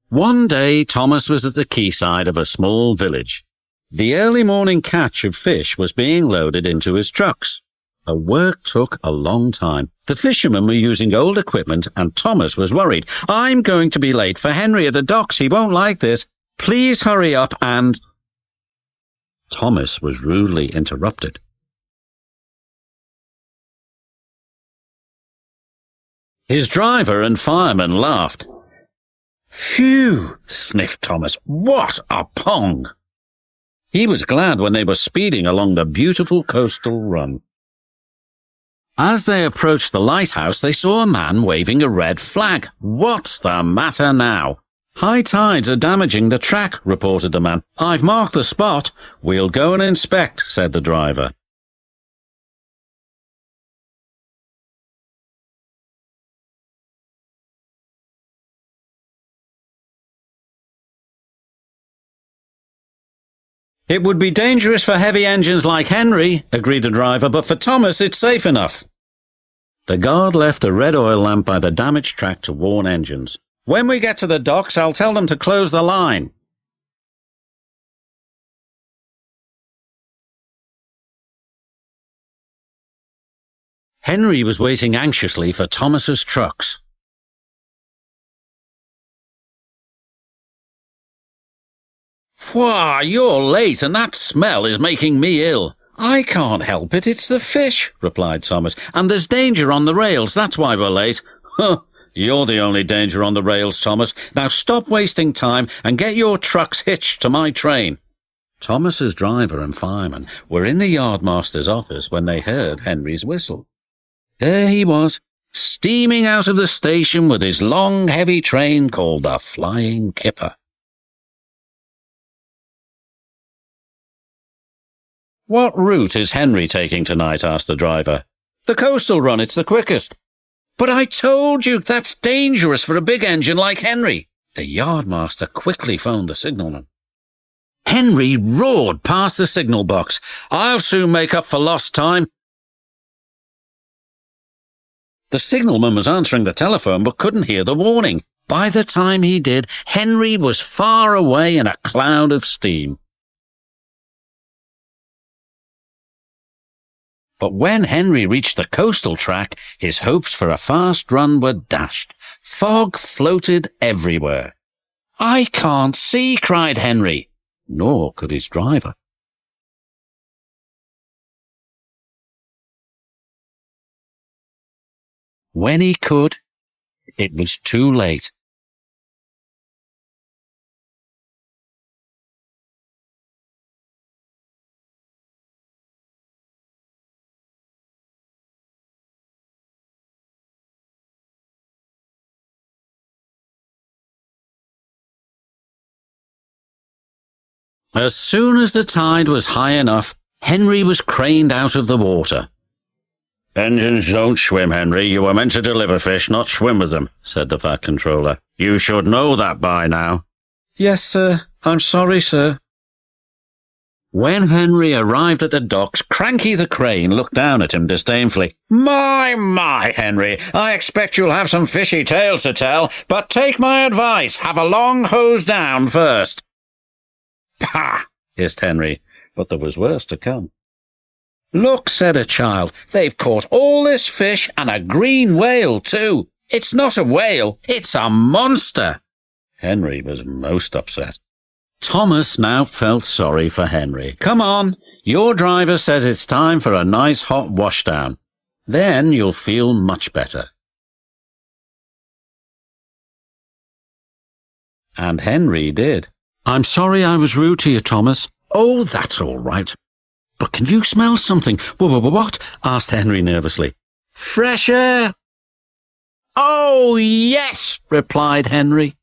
One day Thomas was at the quayside of a small village. The early morning catch of fish was being loaded into his trucks. The work took a long time. The fishermen were using old equipment and Thomas was worried. "I'm going to be late for Henry at the docks. He won't like this. Please hurry up and—" Thomas was rudely interrupted. His driver and fireman laughed. "Phew," sniffed Thomas. "What a pong!" He was glad when they were speeding along the beautiful coastal run. As they approached the lighthouse, they saw a man waving a red flag. "What's the matter now?" "High tides are damaging the track," reported the man. "I've marked the spot." "We'll go and inspect," said the driver. "It would be dangerous for heavy engines like Henry," agreed the driver, "but for Thomas it's safe enough." The guard left a red oil lamp by the damaged track to warn engines. "When we get to the docks, I'll tell them to close the line." Henry was waiting anxiously for Thomas's trucks. "Why, you're late, and that smell is making me ill." "I can't help it, it's the fish," replied Thomas. "And there's danger on the rails, that's why we're late." "Huh, you're the only danger on the rails, Thomas. Now stop wasting time and get your trucks hitched to my train." Thomas's driver and fireman were in the yardmaster's office when they heard Henry's whistle. There he was, steaming out of the station with his long, heavy train called the Flying Kipper. "What route is Henry taking tonight?" asked the driver. "The coastal run, it's the quickest." "But I told you that's dangerous for a big engine like Henry." The yardmaster quickly phoned the signalman. Henry roared past the signal box. "I'll soon make up for lost time." The signalman was answering the telephone but couldn't hear the warning. By the time he did, Henry was far away in a cloud of steam. But when Henry reached the coastal track, his hopes for a fast run were dashed. Fog floated everywhere. "I can't see," cried Henry. Nor could his driver. When he could, it was too late. As soon as the tide was high enough, Henry was craned out of the water. "Engines don't swim, Henry. You were meant to deliver fish, not swim with them," said the fat controller. "You should know that by now." "Yes, sir. I'm sorry, sir." When Henry arrived at the docks, Cranky the crane looked down at him disdainfully. My, Henry, I expect you'll have some fishy tales to tell, but take my advice, have a long hose down first." "Pah!" hissed Henry, but there was worse to come. "Look," said a child, "they've caught all this fish and a green whale too. It's not a whale, it's a monster." Henry was most upset. Thomas now felt sorry for Henry. "Come on, your driver says it's time for a nice hot washdown. Then you'll feel much better." And Henry did. "I'm sorry I was rude to you, Thomas." "Oh, that's all right. But can you smell something?" "What?" asked Henry nervously. "Fresh air." "Oh, yes," replied Henry.